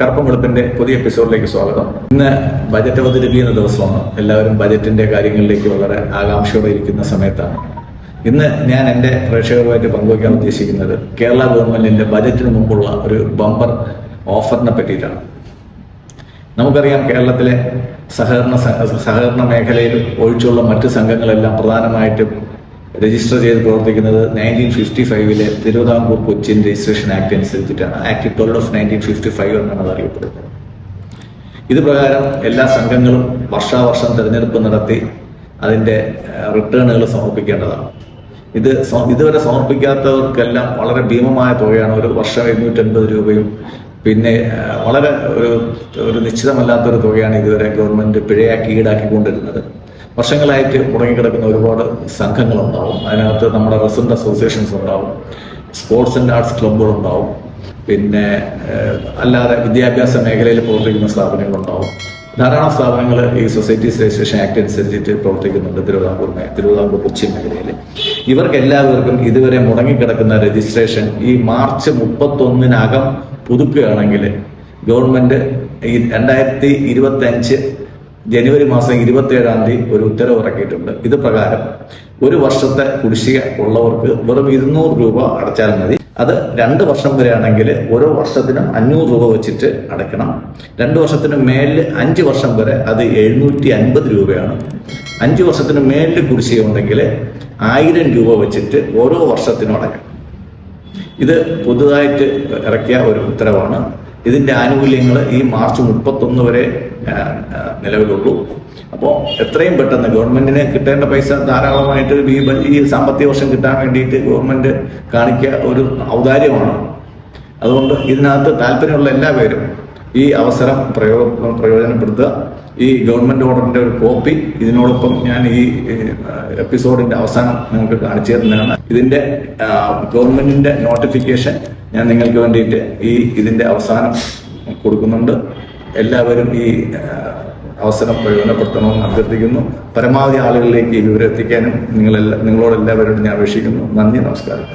കറുപ്പും വെളുപ്പിന്റെ പുതിയ എപ്പിസോഡിലേക്ക് സ്വാഗതം. ഇന്ന് ബജറ്റ് അവതരിപ്പിക്കുന്ന ദിവസമാണ്. എല്ലാവരും ബജറ്റിന്റെ കാര്യങ്ങളിലേക്ക് വളരെ ആകാംക്ഷയോടെ ഇരിക്കുന്ന സമയത്താണ്. ഇന്ന് ഞാൻ എന്റെ പ്രേക്ഷകരുമായിട്ട് പങ്കുവയ്ക്കാൻ ഉദ്ദേശിക്കുന്നത് കേരള ഗവൺമെന്റിന്റെ ബജറ്റിന് മുമ്പുള്ള ഒരു ബമ്പർ ഓഫറിനെ പറ്റിയിട്ടാണ്. നമുക്കറിയാം, കേരളത്തിലെ സഹകരണ മേഖലയിൽ ഒഴിച്ചുള്ള മറ്റ് സംഘങ്ങളെല്ലാം പ്രധാനമായിട്ടും രജിസ്റ്റർ ചെയ്ത് പ്രവർത്തിക്കുന്നത് 1955 തിരുവിതാംകൂർ കൊച്ചിൻ രജിസ്ട്രേഷൻ ആക്ട് അനുസരിച്ചിട്ടാണ്. ആക്ട് 12 ഓഫ് 1955 എന്നാണ് അത് അറിയപ്പെടുന്നത്. ഇത് പ്രകാരം എല്ലാ സംഘങ്ങളും വർഷാവർഷം തെരഞ്ഞെടുപ്പ് നടത്തി അതിന്റെ റിട്ടേണുകൾ സമർപ്പിക്കേണ്ടതാണ്. ഇതുവരെ സമർപ്പിക്കാത്തവർക്കെല്ലാം വളരെ ഭീമമായ തുകയാണ്. ഒരു വർഷം 250 രൂപയും പിന്നെ വളരെ ഒരു നിശ്ചിതമല്ലാത്തൊരു തുകയാണ് ഇതുവരെ ഗവൺമെന്റ് പിഴയാക്കി ഈടാക്കിക്കൊണ്ടിരുന്നത്. വർഷങ്ങളായിട്ട് മുടങ്ങിക്കിടക്കുന്ന ഒരുപാട് സംഘങ്ങളുണ്ടാവും. അതിനകത്ത് നമ്മുടെ റെസിഡന്റ് അസോസിയേഷൻസ് ഉണ്ടാവും, സ്പോർട്സ് ആൻഡ് ആർട്സ് ക്ലബ്ബുകളുണ്ടാവും, പിന്നെ അല്ലാതെ വിദ്യാഭ്യാസ മേഖലയിൽ പ്രവർത്തിക്കുന്ന സ്ഥാപനങ്ങളുണ്ടാവും. ധാരാളം സ്ഥാപനങ്ങൾ ഈ സൊസൈറ്റീസ് രജിസ്ട്രേഷൻ ആക്ട് അനുസരിച്ചിട്ട് പ്രവർത്തിക്കുന്നുണ്ട് തിരുവിതാംകൂർ കൊച്ചി മേഖലയിൽ. ഇവർക്ക് എല്ലാവർക്കും ഇതുവരെ മുടങ്ങിക്കിടക്കുന്ന രജിസ്ട്രേഷൻ ഈ മാർച്ച് 31 പുതുക്കുകയാണെങ്കിൽ ഗവൺമെന്റ് ഈ 2025 ജനുവരി മാസം 27 ഒരു ഉത്തരവ് ഇറക്കിയിട്ടുണ്ട്. ഇത് പ്രകാരം ഒരു വർഷത്തെ കുടിശ്ശിക ഉള്ളവർക്ക് വെറും 200 രൂപ അടച്ചാൽ മതി. അത് 2 വർഷം വരെ ആണെങ്കിൽ ഓരോ വർഷത്തിനും 500 രൂപ വെച്ചിട്ട് അടയ്ക്കണം. 2 വർഷത്തിന് മേലിൽ 5 വർഷം വരെ അത് 750 രൂപയാണ്. 5 വർഷത്തിന് മേലിൽ കുടിശ്ശിക ഉണ്ടെങ്കിൽ 1000 രൂപ വെച്ചിട്ട് ഓരോ വർഷത്തിനും അടയ്ക്കണം. ഇത് പുതുതായിട്ട് ഇറക്കിയ ഒരു ഉത്തരവാണ്. ഇതിന്റെ ആനുകൂല്യങ്ങൾ ഈ മാർച്ച് 31 വരെ നിലവിലുള്ളൂ. അപ്പോൾ എത്രയും പെട്ടെന്ന് ഗവൺമെന്റിന് കിട്ടേണ്ട പൈസ ധാരാളമായിട്ട് ഈ സാമ്പത്തിക വർഷം കിട്ടാൻ വേണ്ടിയിട്ട് ഗവൺമെന്റ് കാണിക്കുക ഒരു ഔദാര്യമാണ്. അതുകൊണ്ട് ഇതിനകത്ത് താല്പര്യമുള്ള എല്ലാവരും ഈ അവസരം പ്രയോജനപ്പെടുത്തുക. ഈ ഗവൺമെന്റ് ഓർഡറിന്റെ ഒരു കോപ്പി ഇതിനോടൊപ്പം ഞാൻ ഈ എപ്പിസോഡിന്റെ അവസാനം നിങ്ങൾക്ക് കാണിച്ചു തരുന്നതാണ്. ഇതിന്റെ ഗവൺമെന്റിന്റെ നോട്ടിഫിക്കേഷൻ ഞാൻ നിങ്ങൾക്ക് വേണ്ടിയിട്ട് ഇതിന്റെ അവസാനം കൊടുക്കുന്നുണ്ട്. എല്ലാവരും ഈ അവസരം പ്രയോജനപ്പെടുത്തണമെന്ന് അഭ്യർത്ഥിക്കുന്നു. പരമാവധി ആളുകളിലേക്ക് ഈ വിവരം എത്തിക്കാനും നിങ്ങളോട് എല്ലാവരോടും ഞാൻ അപേക്ഷിക്കുന്നു. നന്ദി, നമസ്കാരം.